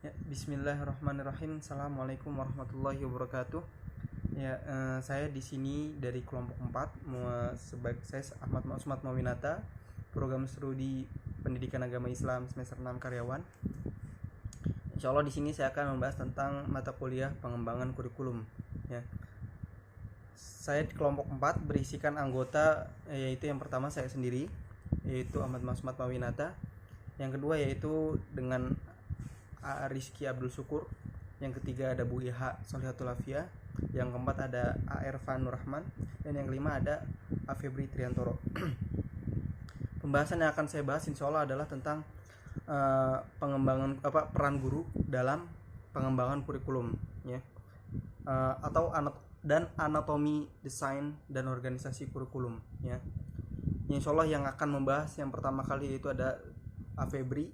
Ya, bismillahirrahmanirrahim. Assalamualaikum warahmatullahi wabarakatuh. Ya, saya di sini dari kelompok 4. Saya Ahmad Ma'usmat Mawinata, program studi Pendidikan Agama Islam semester 6 karyawan. Insya Allah di sini saya akan membahas tentang mata kuliah pengembangan kurikulum. Ya. Saya di kelompok 4 berisikan anggota, yaitu yang pertama saya sendiri, yaitu Ahmad Ma'usmat Mawinata. Yang kedua yaitu dengan Rizky Abdul Syukur. Yang ketiga ada Bu Iha Solihatul Afia. Yang keempat ada A.R. Fanur Rahman. Dan yang kelima ada A. Febri Triantoro. Pembahasan yang akan saya bahas insya Allah adalah tentang pengembangan peran guru dalam pengembangan kurikulum, ya, atau anatomi, desain, dan organisasi kurikulum, ya. Insya Allah yang akan membahas yang pertama kali yaitu ada A. Febri,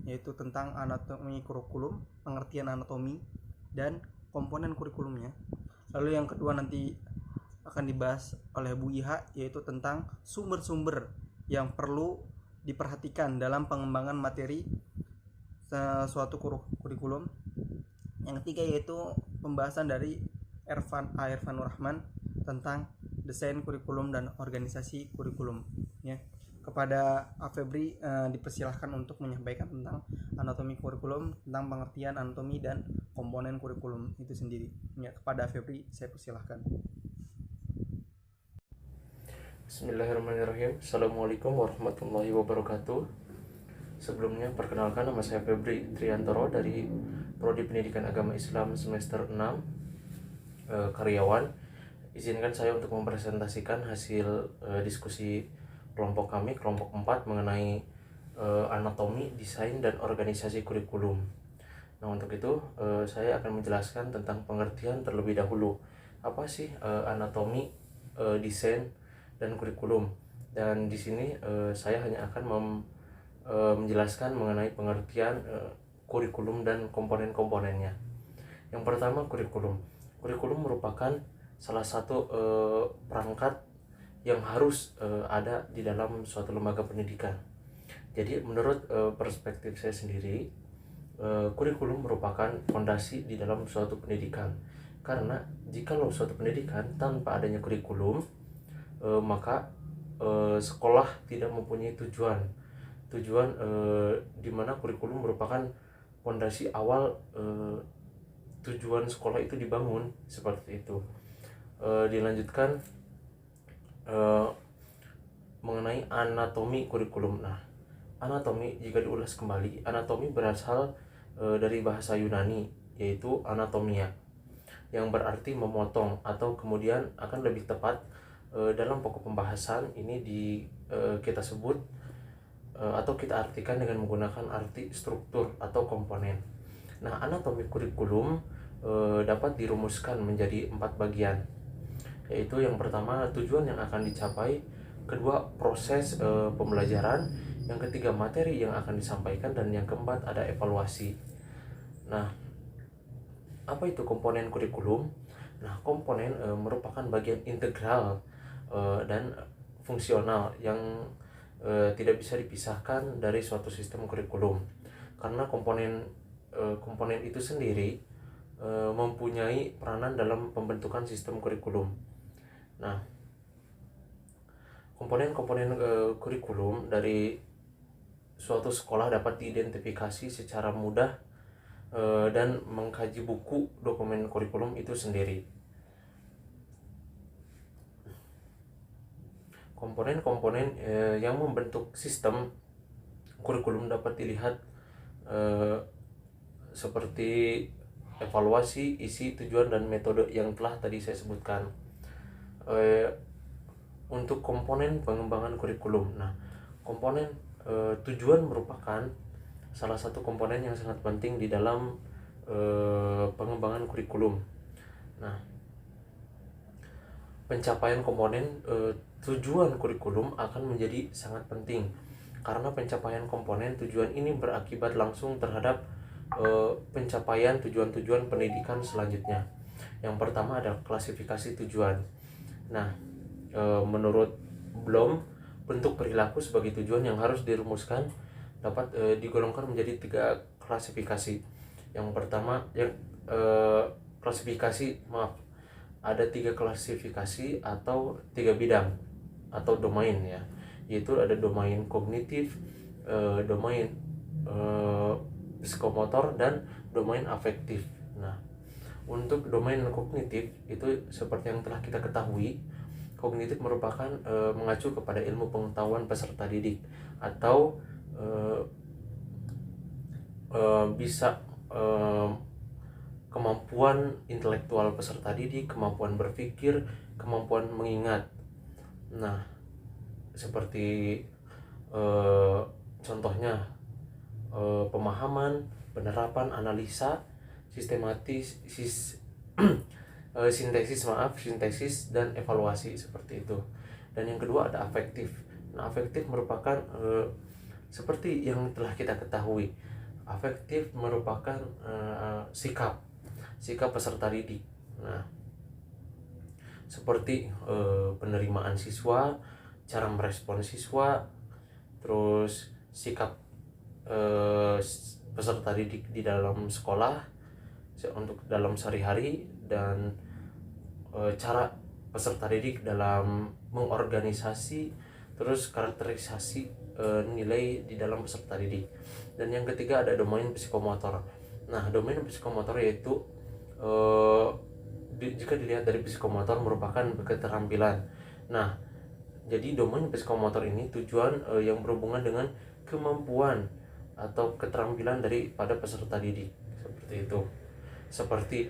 yaitu tentang anatomi kurikulum, pengertian anatomi dan komponen kurikulumnya. Lalu yang kedua nanti akan dibahas oleh Bu Iha, yaitu tentang sumber-sumber yang perlu diperhatikan dalam pengembangan materi suatu kurikulum. Yang ketiga yaitu pembahasan dari A. Fanur Rahman tentang desain kurikulum dan organisasi kurikulum, ya. Kepada A. Febri dipersilahkan untuk menyampaikan tentang anatomi kurikulum, tentang pengertian anatomi dan komponen kurikulum itu sendiri. Ya, kepada A. Febri saya persilahkan. Bismillahirrahmanirrahim. Assalamualaikum warahmatullahi wabarakatuh. Sebelumnya perkenalkan, nama saya Febri Triantoro dari Prodi Pendidikan Agama Islam semester 6 karyawan. Izinkan saya untuk mempresentasikan hasil diskusi kelompok kami, kelompok 4, mengenai anatomi, desain, dan organisasi kurikulum. Nah, untuk itu saya akan menjelaskan tentang pengertian terlebih dahulu. Apa sih anatomi, desain, dan kurikulum? Dan di sini saya hanya akan menjelaskan mengenai pengertian kurikulum dan komponen-komponennya. Yang pertama, kurikulum. Kurikulum merupakan salah satu perangkat yang harus ada di dalam suatu lembaga pendidikan. Jadi menurut perspektif saya sendiri, kurikulum merupakan fondasi di dalam suatu pendidikan. Karena jikalau suatu pendidikan tanpa adanya kurikulum, maka sekolah tidak mempunyai tujuan di mana kurikulum merupakan fondasi awal tujuan sekolah itu dibangun, seperti itu. Dilanjutkan mengenai anatomi kurikulum. Nah, anatomi jika diulas kembali, anatomi berasal dari bahasa Yunani, yaitu anatomia, yang berarti memotong, atau kemudian akan lebih tepat dalam pokok pembahasan ini kita sebut atau kita artikan dengan menggunakan arti struktur atau komponen. Nah, anatomi kurikulum dapat dirumuskan menjadi 4 bagian, yaitu yang pertama tujuan yang akan dicapai, kedua proses pembelajaran, yang ketiga materi yang akan disampaikan, dan yang keempat ada evaluasi. Nah, apa itu komponen kurikulum? Nah, komponen merupakan bagian integral dan fungsional yang tidak bisa dipisahkan dari suatu sistem kurikulum, karena komponen itu sendiri mempunyai peranan dalam pembentukan sistem kurikulum. Nah, komponen-komponen kurikulum dari suatu sekolah dapat diidentifikasi secara mudah dan mengkaji buku dokumen kurikulum itu sendiri. Komponen-komponen yang membentuk sistem kurikulum dapat dilihat seperti evaluasi, isi, tujuan, dan metode yang telah tadi saya sebutkan. Untuk komponen pengembangan kurikulum, nah, komponen tujuan merupakan salah satu komponen yang sangat penting di dalam pengembangan kurikulum. Nah, pencapaian komponen tujuan kurikulum akan menjadi sangat penting, karena pencapaian komponen tujuan ini berakibat langsung terhadap pencapaian tujuan-tujuan pendidikan selanjutnya. Yang pertama ada klasifikasi tujuan. Nah, menurut Bloom, bentuk perilaku sebagai tujuan yang harus dirumuskan dapat digolongkan menjadi 3 klasifikasi. Yang pertama ada 3 klasifikasi atau 3 bidang atau domain ya, yaitu ada domain kognitif, domain psikomotor, dan domain afektif. Nah, untuk domain kognitif itu seperti yang telah kita ketahui, kognitif merupakan mengacu kepada ilmu pengetahuan peserta didik atau bisa kemampuan intelektual peserta didik, kemampuan berpikir, kemampuan mengingat. Nah, seperti contohnya pemahaman, penerapan, analisa, sintesis dan evaluasi, seperti itu. Dan yang kedua ada afektif. Nah, afektif merupakan seperti yang telah kita ketahui, afektif merupakan sikap peserta didik. Nah, seperti penerimaan siswa, cara merespon siswa, terus sikap peserta didik di dalam sekolah untuk dalam sehari-hari, dan cara peserta didik dalam mengorganisasi, terus karakterisasi nilai di dalam peserta didik. Dan yang ketiga ada domain psikomotor. Nah, domain psikomotor yaitu jika dilihat dari psikomotor merupakan keterampilan. Nah, jadi domain psikomotor ini tujuan yang berhubungan dengan kemampuan atau keterampilan daripada peserta didik, seperti itu. Seperti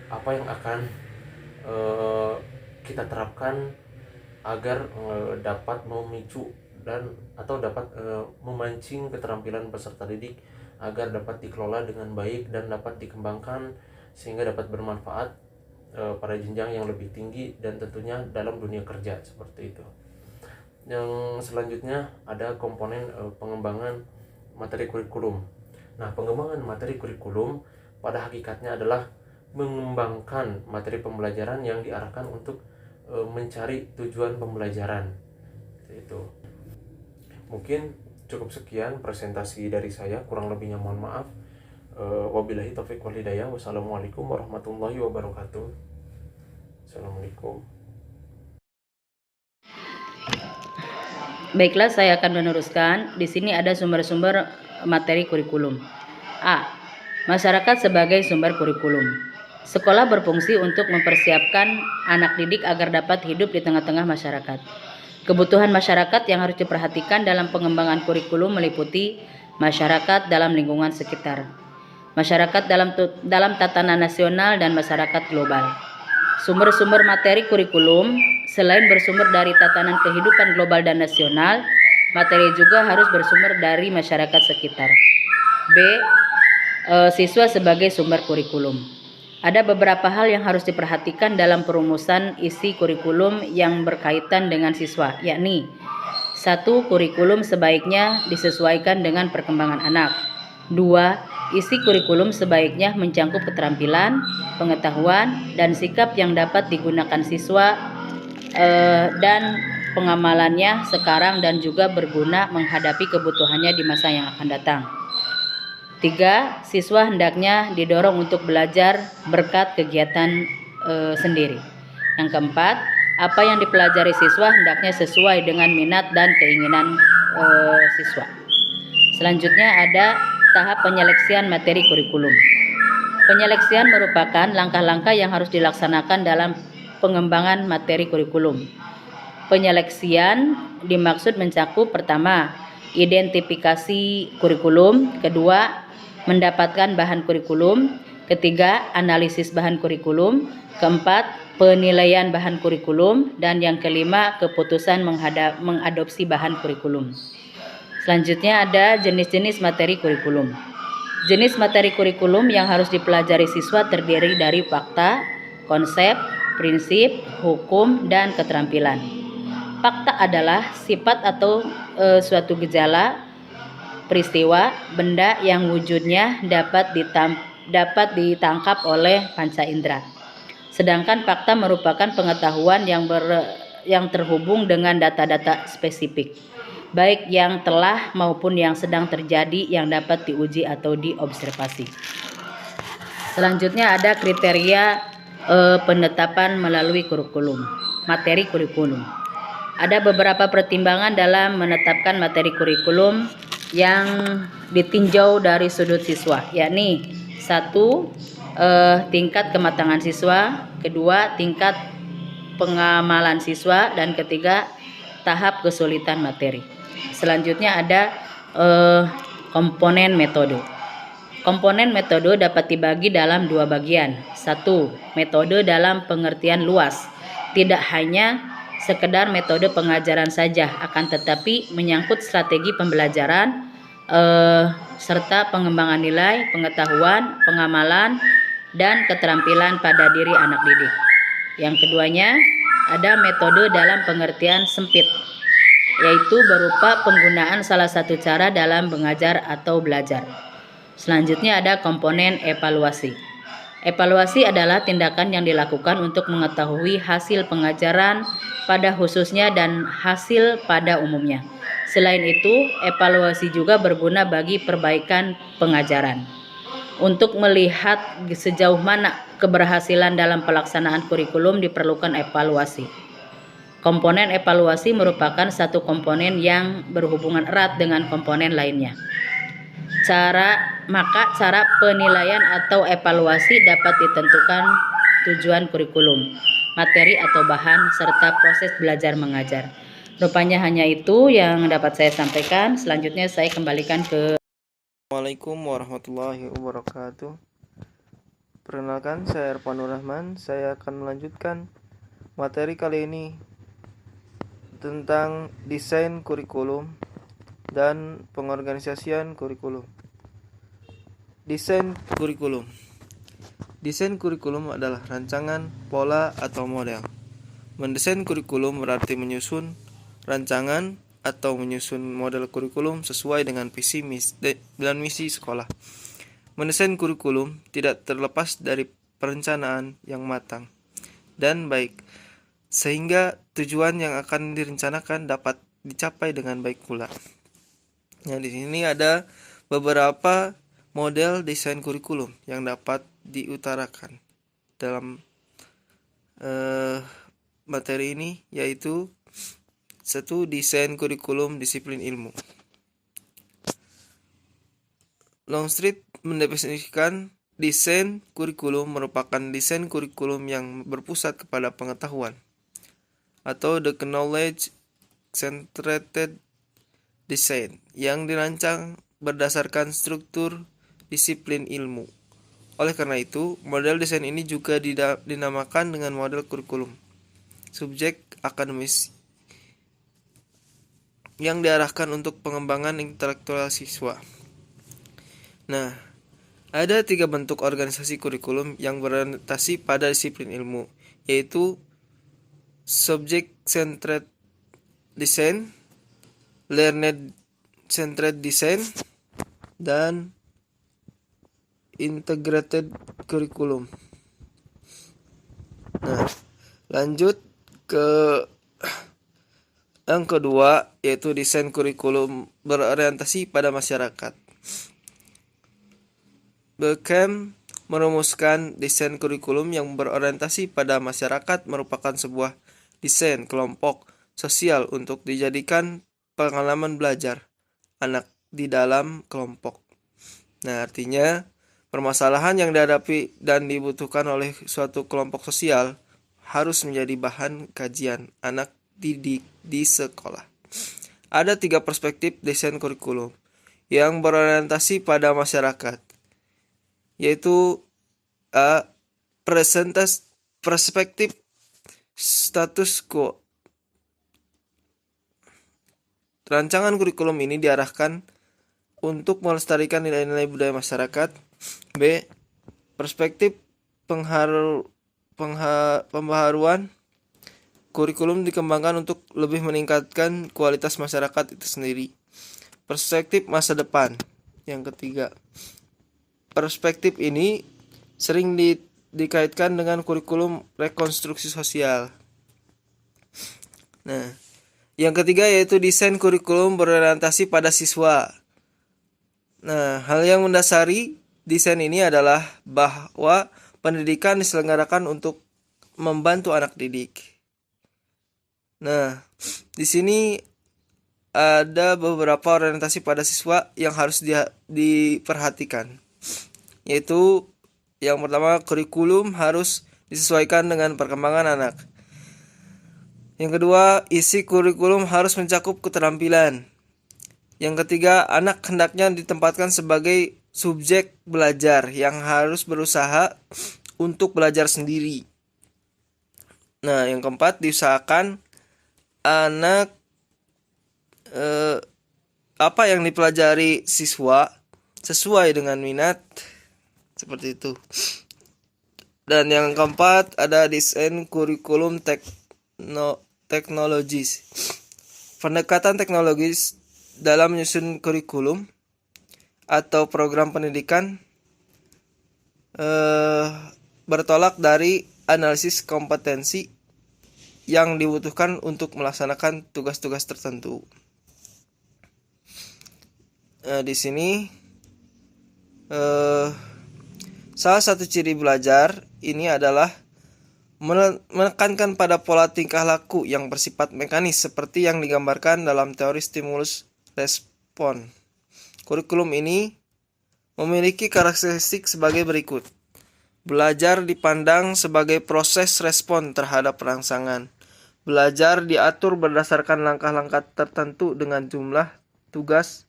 apa yang akan kita terapkan agar dapat memicu atau dapat memancing keterampilan peserta didik agar dapat dikelola dengan baik dan dapat dikembangkan sehingga dapat bermanfaat pada jenjang yang lebih tinggi dan tentunya dalam dunia kerja, seperti itu. Yang selanjutnya ada komponen pengembangan materi kurikulum. Nah, pengembangan materi kurikulum pada hakikatnya adalah mengembangkan materi pembelajaran yang diarahkan untuk mencari tujuan pembelajaran. Itu. Mungkin cukup sekian presentasi dari saya, kurang lebihnya mohon maaf. Wabillahi taufiq wal hidayah. Wassalamualaikum warahmatullahi wabarakatuh. Assalamualaikum. Baiklah, saya akan meneruskan. Di sini ada sumber-sumber materi kurikulum. A. Masyarakat sebagai sumber kurikulum. Sekolah berfungsi untuk mempersiapkan anak didik agar dapat hidup di tengah-tengah masyarakat. Kebutuhan masyarakat yang harus diperhatikan dalam pengembangan kurikulum meliputi masyarakat dalam lingkungan sekitar, masyarakat dalam tatanan nasional, dan masyarakat global. Sumber-sumber materi kurikulum selain bersumber dari tatanan kehidupan global dan nasional, materi juga harus bersumber dari masyarakat sekitar. B. Siswa sebagai sumber kurikulum. Ada beberapa hal yang harus diperhatikan dalam perumusan isi kurikulum yang berkaitan dengan siswa, yakni 1. Kurikulum sebaiknya disesuaikan dengan perkembangan anak. 2. Isi kurikulum sebaiknya mencangkup keterampilan, pengetahuan, dan sikap yang dapat digunakan siswa dan pengamalannya sekarang dan juga berguna menghadapi kebutuhannya di masa yang akan datang. 3. Siswa hendaknya didorong untuk belajar berkat kegiatan sendiri. Yang keempat, apa yang dipelajari siswa hendaknya sesuai dengan minat dan keinginan siswa. Selanjutnya ada tahap penyeleksian materi kurikulum. Penyeleksian merupakan langkah-langkah yang harus dilaksanakan dalam pengembangan materi kurikulum. Penyeleksian dimaksud mencakup pertama, identifikasi kurikulum, kedua, mendapatkan bahan kurikulum, ketiga, analisis bahan kurikulum, keempat, penilaian bahan kurikulum, dan yang kelima, keputusan mengadopsi bahan kurikulum. Selanjutnya ada jenis-jenis materi kurikulum. Jenis materi kurikulum yang harus dipelajari siswa terdiri dari fakta, konsep, prinsip, hukum, dan keterampilan. Fakta adalah sifat atau suatu gejala, peristiwa, benda yang wujudnya dapat ditangkap oleh panca indera. Sedangkan fakta merupakan pengetahuan yang terhubung dengan data-data spesifik. baik yang telah maupun yang sedang terjadi yang dapat diuji atau diobservasi. Selanjutnya ada kriteria penetapan melalui kurikulum, materi kurikulum. Ada beberapa pertimbangan dalam menetapkan materi kurikulum yang ditinjau dari sudut siswa, yakni 1. Tingkat kematangan siswa, 2. Tingkat pengamalan siswa, dan 3. Tahap kesulitan materi. Selanjutnya ada komponen metode. Komponen metode dapat dibagi dalam 2 bagian. 1. Metode dalam pengertian luas, tidak hanya sekedar metode pengajaran saja, akan tetapi menyangkut strategi pembelajaran serta pengembangan nilai, pengetahuan, pengamalan, dan keterampilan pada diri anak didik. Yang keduanya ada metode dalam pengertian sempit, yaitu berupa penggunaan salah satu cara dalam mengajar atau belajar. Selanjutnya ada komponen evaluasi. Evaluasi adalah tindakan yang dilakukan untuk mengetahui hasil pengajaran pada khususnya dan hasil pada umumnya. Selain itu, evaluasi juga berguna bagi perbaikan pengajaran. Untuk melihat sejauh mana keberhasilan dalam pelaksanaan kurikulum diperlukan evaluasi. Komponen evaluasi merupakan satu komponen yang berhubungan erat dengan komponen lainnya. Cara penilaian atau evaluasi dapat ditentukan tujuan kurikulum, materi atau bahan, serta proses belajar mengajar. Rupanya hanya itu yang dapat saya sampaikan. Selanjutnya saya kembalikan ke Assalamualaikum warahmatullahi wabarakatuh. Perkenalkan, saya Irfanur Rahman. Saya akan melanjutkan materi kali ini tentang desain kurikulum dan pengorganisasian kurikulum. Desain kurikulum. Desain kurikulum adalah rancangan, pola, atau model. Mendesain kurikulum berarti menyusun rancangan atau menyusun model kurikulum sesuai dengan visi dan misi sekolah. Mendesain kurikulum tidak terlepas dari perencanaan yang matang dan baik, sehingga tujuan yang akan direncanakan dapat dicapai dengan baik pula. Nah, di sini ada beberapa model desain kurikulum yang dapat diutarakan dalam materi ini, yaitu 1. Desain kurikulum disiplin ilmu. Longstreet mendefinisikan desain kurikulum merupakan desain kurikulum yang berpusat kepada pengetahuan atau the knowledge centered design yang dirancang berdasarkan struktur disiplin ilmu. Oleh karena itu, model desain ini juga dinamakan dengan model kurikulum subjek akademis yang diarahkan untuk pengembangan intelektual siswa. Nah, ada 3 bentuk organisasi kurikulum yang berorientasi pada disiplin ilmu, yaitu subject centered design, learner centered design, dan integrated curriculum. Nah, lanjut ke yang kedua, yaitu desain kurikulum berorientasi pada masyarakat. Beckham merumuskan desain kurikulum yang berorientasi pada masyarakat merupakan sebuah desain kelompok sosial untuk dijadikan pengalaman belajar anak di dalam kelompok. Nah, artinya permasalahan yang dihadapi dan dibutuhkan oleh suatu kelompok sosial harus menjadi bahan kajian anak didik di sekolah. Ada 3 perspektif desain kurikulum yang berorientasi pada masyarakat, yaitu perspektif status quo. Rancangan kurikulum ini diarahkan untuk melestarikan nilai-nilai budaya masyarakat. B. Perspektif pembaharuan. Kurikulum dikembangkan untuk lebih meningkatkan kualitas masyarakat itu sendiri. Perspektif masa depan. Yang ketiga, perspektif ini sering dikaitkan dengan kurikulum rekonstruksi sosial. Nah, Yang ketiga yaitu desain kurikulum berorientasi pada siswa. Nah, hal yang mendasari desain ini adalah bahwa pendidikan diselenggarakan untuk membantu anak didik. Nah, di sini ada beberapa orientasi pada siswa yang harus diperhatikan. Yaitu yang pertama, kurikulum harus disesuaikan dengan perkembangan anak. Yang kedua, isi kurikulum harus mencakup keterampilan. Yang ketiga, anak hendaknya ditempatkan sebagai subjek belajar yang harus berusaha untuk belajar sendiri. Nah, yang keempat, diusahakan anak apa yang dipelajari siswa sesuai dengan minat, seperti itu. Dan yang keempat ada desain kurikulum teknologis. Pendekatan teknologis dalam menyusun kurikulum atau program pendidikan bertolak dari analisis kompetensi yang dibutuhkan untuk melaksanakan tugas-tugas tertentu. Di sini salah satu ciri belajar ini adalah menekankan pada pola tingkah laku yang bersifat mekanis seperti yang digambarkan dalam teori stimulus respon. Kurikulum ini memiliki karakteristik sebagai berikut. Belajar dipandang sebagai proses respon terhadap rangsangan. Belajar diatur berdasarkan langkah-langkah tertentu dengan jumlah tugas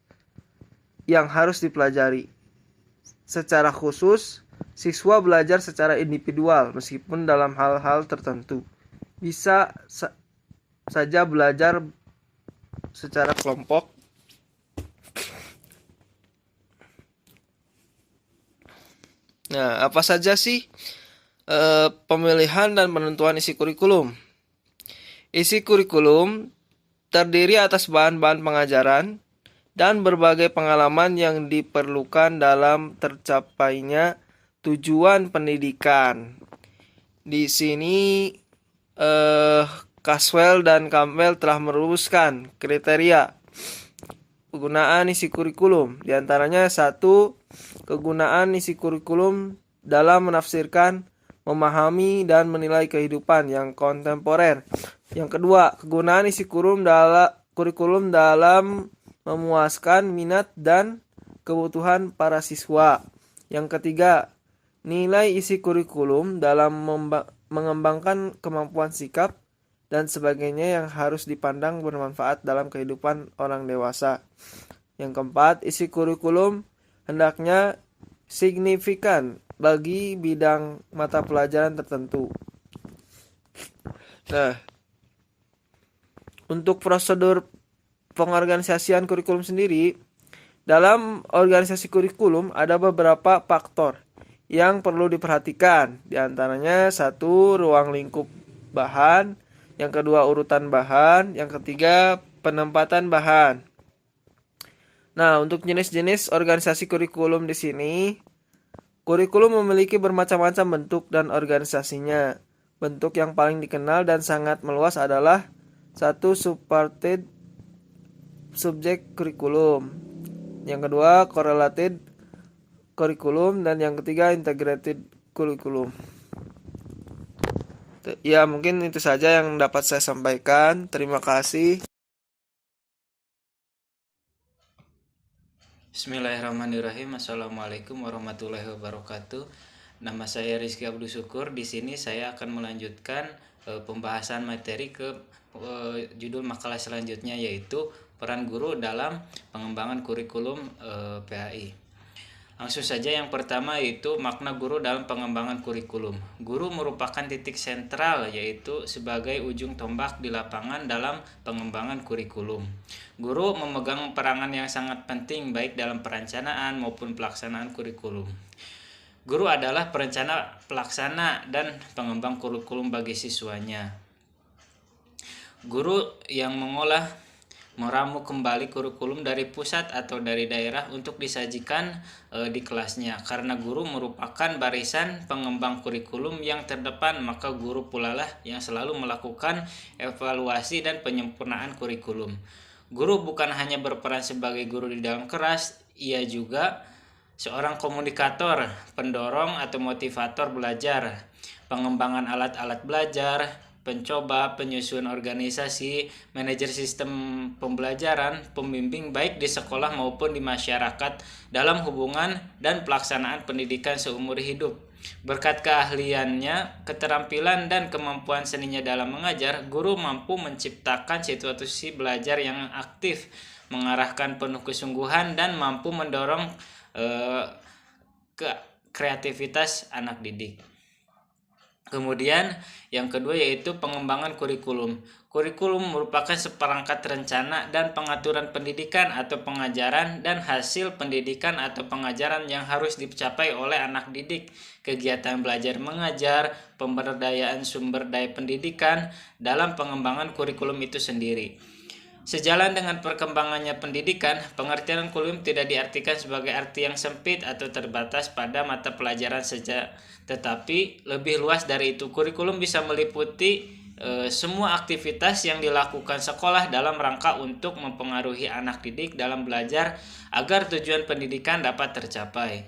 yang harus dipelajari. Secara khusus, siswa belajar secara individual meskipun dalam hal-hal tertentu. Bisa saja belajar secara kelompok. Nah, apa saja sih pemilihan dan penentuan isi kurikulum? Isi kurikulum terdiri atas bahan-bahan pengajaran dan berbagai pengalaman yang diperlukan dalam tercapainya tujuan pendidikan. Di sini Caswell dan Campbell telah merumuskan kriteria penggunaan isi kurikulum. Di antaranya 1. Kegunaan isi kurikulum dalam menafsirkan, memahami, dan menilai kehidupan yang kontemporer. Yang kedua, kegunaan isi kurikulum dalam memuaskan minat dan kebutuhan para siswa. Yang ketiga, nilai isi kurikulum dalam mengembangkan kemampuan sikap dan sebagainya yang harus dipandang bermanfaat dalam kehidupan orang dewasa. Yang keempat, isi kurikulum hendaknya signifikan bagi bidang mata pelajaran tertentu. Nah, untuk prosedur pengorganisasian kurikulum sendiri, dalam organisasi kurikulum ada beberapa faktor yang perlu diperhatikan. Di antaranya 1. Ruang lingkup bahan, yang kedua urutan bahan, yang ketiga penempatan bahan. Nah, untuk jenis-jenis organisasi kurikulum di sini, kurikulum memiliki bermacam-macam bentuk dan organisasinya. Bentuk yang paling dikenal dan sangat meluas adalah 1. Supported subject kurikulum, yang kedua correlated kurikulum, dan yang ketiga integrated kurikulum. Ya, mungkin itu saja yang dapat saya sampaikan. Terima kasih. Bismillahirrahmanirrahim. Assalamualaikum warahmatullahi wabarakatuh. Nama saya Rizky Abdul Syukur. Di sini saya akan melanjutkan pembahasan materi ke judul makalah selanjutnya, yaitu peran guru dalam pengembangan kurikulum PAI. Langsung saja, yang pertama yaitu makna guru dalam pengembangan kurikulum. Guru merupakan titik sentral, yaitu sebagai ujung tombak di lapangan dalam pengembangan kurikulum. Guru memegang peranan yang sangat penting baik dalam perencanaan maupun pelaksanaan kurikulum. Guru adalah perencana, pelaksana, dan pengembang kurikulum bagi siswanya. Guru yang mengolah meramu kembali kurikulum dari pusat atau dari daerah untuk disajikan di kelasnya. Karena guru merupakan barisan pengembang kurikulum yang terdepan, maka guru pula lah yang selalu melakukan evaluasi dan penyempurnaan kurikulum. Guru bukan hanya berperan sebagai guru di dalam kelas, ia juga seorang komunikator, pendorong atau motivator belajar, pengembangan alat-alat belajar, pencoba, penyusun organisasi, manajer sistem pembelajaran, pembimbing baik di sekolah maupun di masyarakat dalam hubungan dan pelaksanaan pendidikan seumur hidup. Berkat keahliannya, keterampilan, dan kemampuan seninya dalam mengajar, guru mampu menciptakan situasi belajar yang aktif, mengarahkan penuh kesungguhan, dan mampu mendorong ke kreativitas anak didik. Kemudian yang kedua yaitu pengembangan kurikulum. Kurikulum merupakan seperangkat rencana dan pengaturan pendidikan atau pengajaran dan hasil pendidikan atau pengajaran yang harus dicapai oleh anak didik. Kegiatan belajar mengajar, pemberdayaan sumber daya pendidikan dalam pengembangan kurikulum itu sendiri. Sejalan dengan perkembangannya pendidikan, pengertian kurikulum tidak diartikan sebagai arti yang sempit atau terbatas pada mata pelajaran saja, tetapi lebih luas dari itu. Kurikulum bisa meliputi semua aktivitas yang dilakukan sekolah dalam rangka untuk mempengaruhi anak didik dalam belajar agar tujuan pendidikan dapat tercapai.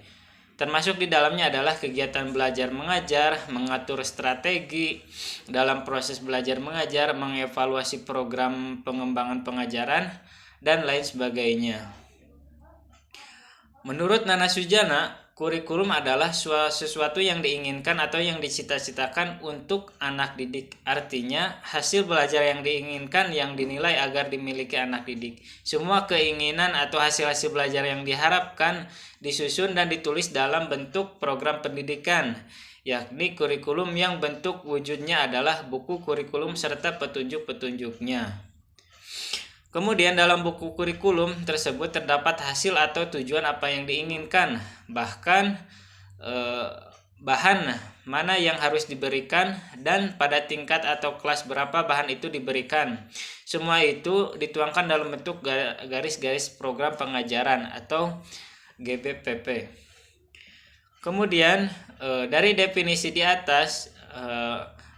Termasuk di dalamnya adalah kegiatan belajar mengajar, mengatur strategi dalam proses belajar mengajar, mengevaluasi program pengembangan pengajaran, dan lain sebagainya. Menurut Nana Sujana, kurikulum adalah sesuatu yang diinginkan atau yang dicita-citakan untuk anak didik. Artinya, hasil belajar yang diinginkan yang dinilai agar dimiliki anak didik. Semua keinginan atau hasil-hasil belajar yang diharapkan disusun dan ditulis dalam bentuk program pendidikan, yakni kurikulum yang bentuk wujudnya adalah buku kurikulum serta petunjuk-petunjuknya. Kemudian dalam buku kurikulum tersebut terdapat hasil atau tujuan apa yang diinginkan, bahkan bahan mana yang harus diberikan dan pada tingkat atau kelas berapa bahan itu diberikan. Semua itu dituangkan dalam bentuk garis-garis program pengajaran atau GBPP. Kemudian dari definisi di atas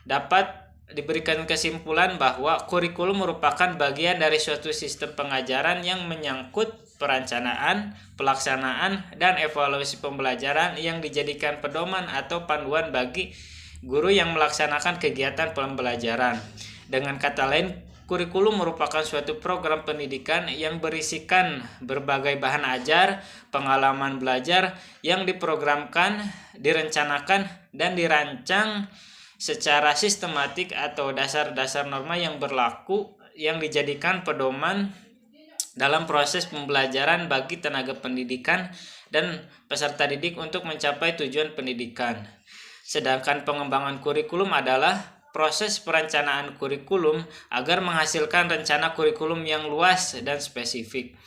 dapat diberikan kesimpulan bahwa kurikulum merupakan bagian dari suatu sistem pengajaran yang menyangkut perencanaan, pelaksanaan, dan evaluasi pembelajaran yang dijadikan pedoman atau panduan bagi guru yang melaksanakan kegiatan pembelajaran. Dengan kata lain, kurikulum merupakan suatu program pendidikan yang berisikan berbagai bahan ajar, pengalaman belajar yang diprogramkan, direncanakan, dan dirancang secara sistematik atau dasar-dasar norma yang berlaku yang dijadikan pedoman dalam proses pembelajaran bagi tenaga pendidikan dan peserta didik untuk mencapai tujuan pendidikan. Sedangkan pengembangan kurikulum adalah proses perencanaan kurikulum agar menghasilkan rencana kurikulum yang luas dan spesifik.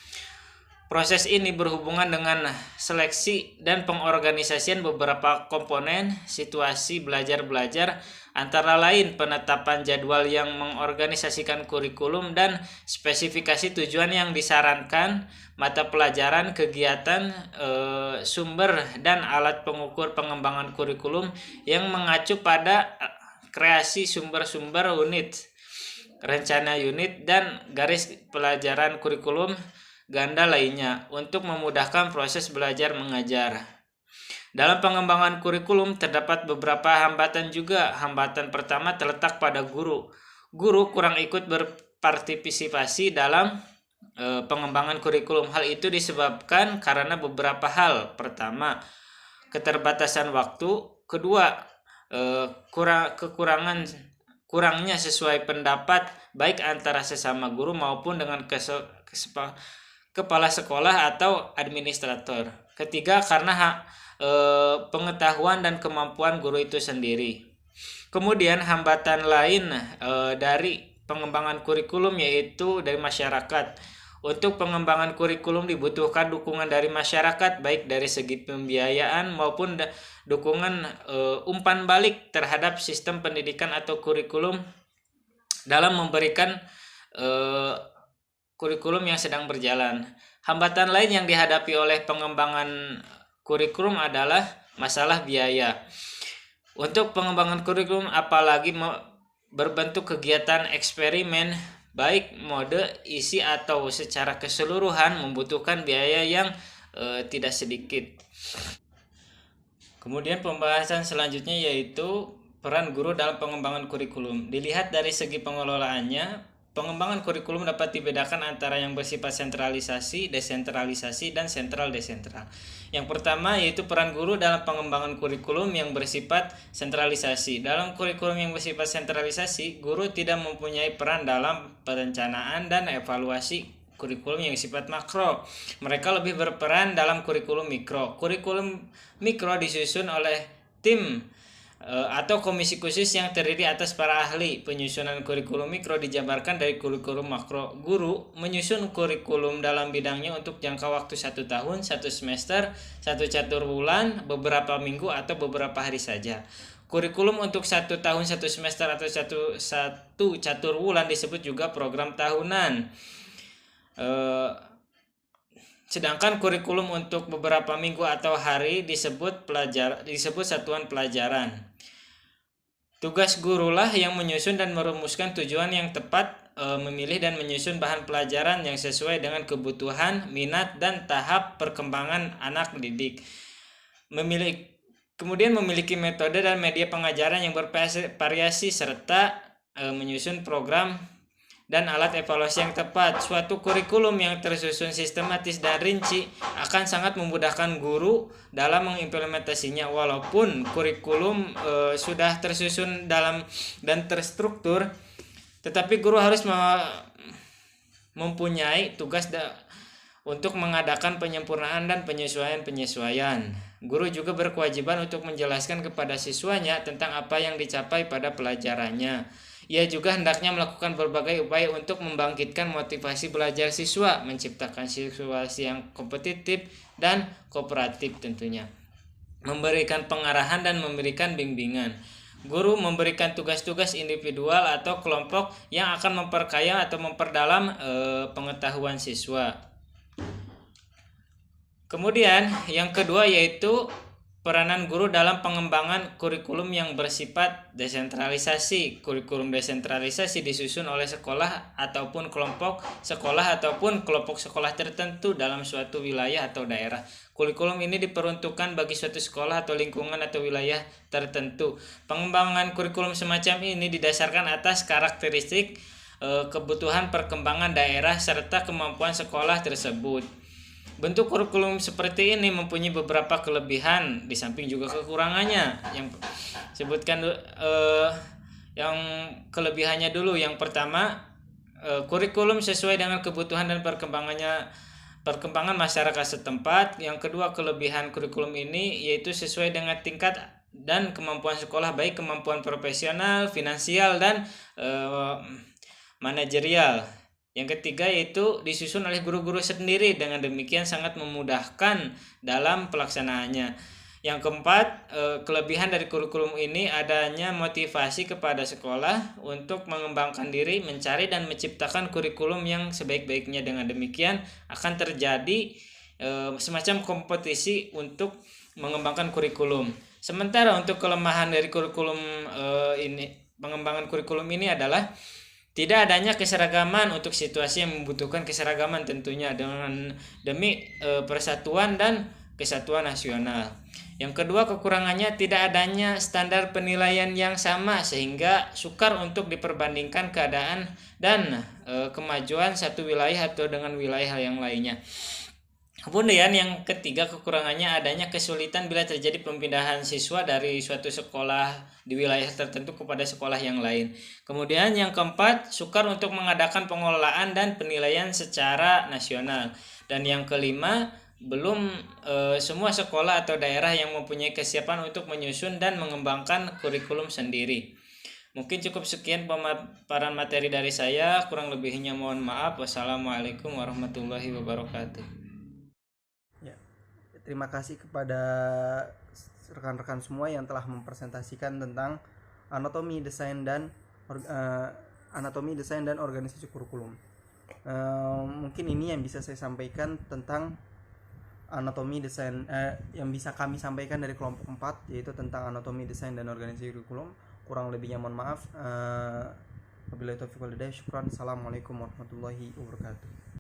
Proses ini berhubungan dengan seleksi dan pengorganisasian beberapa komponen situasi belajar-belajar, antara lain penetapan jadwal yang mengorganisasikan kurikulum dan spesifikasi tujuan yang disarankan, mata pelajaran, kegiatan, sumber, dan alat pengukur pengembangan kurikulum yang mengacu pada kreasi sumber-sumber unit, rencana unit, dan garis pelajaran kurikulum ganda lainnya untuk memudahkan proses belajar mengajar. Dalam pengembangan kurikulum terdapat beberapa hambatan juga. Hambatan pertama terletak pada guru. Guru kurang ikut berpartisipasi dalam pengembangan kurikulum. Hal itu disebabkan karena beberapa hal. Pertama, keterbatasan waktu. Kedua, kurangnya sesuai pendapat baik antara sesama guru maupun dengan kepala sekolah atau administrator. Ketiga, karena pengetahuan dan kemampuan guru itu sendiri. Kemudian hambatan lain dari pengembangan kurikulum yaitu dari masyarakat. Untuk pengembangan kurikulum dibutuhkan dukungan dari masyarakat baik dari segi pembiayaan maupun dukungan umpan balik terhadap sistem pendidikan atau kurikulum dalam memberikan kurikulum yang sedang berjalan. Hambatan lain yang dihadapi oleh pengembangan kurikulum adalah masalah biaya. Untuk pengembangan kurikulum apalagi berbentuk kegiatan eksperimen, baik mode, isi atau secara keseluruhan membutuhkan biaya yang tidak sedikit. Kemudian pembahasan selanjutnya yaitu peran guru dalam pengembangan kurikulum. Dilihat dari segi pengelolaannya, pengembangan kurikulum dapat dibedakan antara yang bersifat sentralisasi, desentralisasi, dan sentral-desentral. Yang pertama yaitu peran guru dalam pengembangan kurikulum yang bersifat sentralisasi. Dalam kurikulum yang bersifat sentralisasi, guru tidak mempunyai peran dalam perencanaan dan evaluasi kurikulum yang sifat makro. Mereka lebih berperan dalam kurikulum mikro. Kurikulum mikro disusun oleh tim atau komisi khusus yang terdiri atas para ahli. Penyusunan kurikulum mikro dijabarkan dari kurikulum makro. Guru menyusun kurikulum dalam bidangnya untuk jangka waktu 1 tahun, 1 semester, 1 catur bulan, beberapa minggu atau beberapa hari saja. Kurikulum untuk 1 tahun, 1 semester atau 1 catur bulan disebut juga program tahunan. Sedangkan kurikulum untuk beberapa minggu atau hari disebut satuan pelajaran. Tugas gurulah yang menyusun dan merumuskan tujuan yang tepat, memilih dan menyusun bahan pelajaran yang sesuai dengan kebutuhan, minat, dan tahap perkembangan anak didik. Kemudian memiliki metode dan media pengajaran yang bervariasi serta menyusun program dan alat evaluasi yang tepat. Suatu kurikulum yang tersusun sistematis dan rinci akan sangat memudahkan guru dalam mengimplementasinya. Walaupun kurikulum sudah tersusun dalam dan terstruktur, tetapi guru harus mempunyai tugas untuk mengadakan penyempurnaan dan penyesuaian. Guru juga berkewajiban untuk menjelaskan kepada siswanya tentang apa yang dicapai pada pelajarannya. Ia juga hendaknya melakukan berbagai upaya untuk membangkitkan motivasi belajar siswa, menciptakan situasi yang kompetitif dan kooperatif tentunya. Memberikan pengarahan dan memberikan bimbingan. Guru memberikan tugas-tugas individual atau kelompok yang akan memperkaya atau memperdalam pengetahuan siswa. Kemudian yang kedua yaitu peranan guru dalam pengembangan kurikulum yang bersifat desentralisasi. Kurikulum desentralisasi disusun oleh sekolah ataupun kelompok sekolah ataupun kelompok sekolah tertentu dalam suatu wilayah atau daerah. Kurikulum ini diperuntukkan bagi suatu sekolah atau lingkungan atau wilayah tertentu. Pengembangan kurikulum semacam ini didasarkan atas karakteristik, kebutuhan perkembangan daerah serta kemampuan sekolah tersebut. Bentuk kurikulum seperti ini mempunyai beberapa kelebihan di samping juga kekurangannya. Yang sebutkan yang kelebihannya dulu. Yang pertama, kurikulum sesuai dengan kebutuhan dan perkembangan masyarakat setempat. Yang kedua, kelebihan kurikulum ini yaitu sesuai dengan tingkat dan kemampuan sekolah, baik kemampuan profesional, finansial, dan manajerial. Yang ketiga yaitu disusun oleh guru-guru sendiri, dengan demikian sangat memudahkan dalam pelaksanaannya. Yang keempat, kelebihan dari kurikulum ini adanya motivasi kepada sekolah untuk mengembangkan diri, mencari dan menciptakan kurikulum yang sebaik-baiknya. Dengan demikian akan terjadi semacam kompetisi untuk mengembangkan kurikulum. Sementara untuk kelemahan dari kurikulum pengembangan kurikulum ini adalah tidak adanya keseragaman untuk situasi yang membutuhkan keseragaman tentunya demi persatuan dan kesatuan nasional. Yang kedua, kekurangannya tidak adanya standar penilaian yang sama sehingga sukar untuk diperbandingkan keadaan dan kemajuan satu wilayah atau dengan wilayah yang lainnya. Kemudian yang ketiga, kekurangannya adanya kesulitan bila terjadi pemindahan siswa dari suatu sekolah di wilayah tertentu kepada sekolah yang lain. Kemudian yang keempat, sukar untuk mengadakan pengelolaan dan penilaian secara nasional. Dan yang kelima, belum semua sekolah atau daerah yang mempunyai kesiapan untuk menyusun dan mengembangkan kurikulum sendiri. Mungkin cukup sekian pemaparan materi dari saya, kurang lebihnya mohon maaf. Wassalamualaikum warahmatullahi wabarakatuh. Terima kasih kepada rekan-rekan semua yang telah mempresentasikan tentang anatomi, desain dan organisasi kurikulum. Mungkin ini yang bisa saya sampaikan tentang anatomi desain yang bisa kami sampaikan dari kelompok 4, yaitu tentang anatomi desain dan organisasi kurikulum. Kurang lebihnya mohon maaf. Wabillahi taufiq wal hidayah. Syukran. Assalamualaikum warahmatullahi wabarakatuh.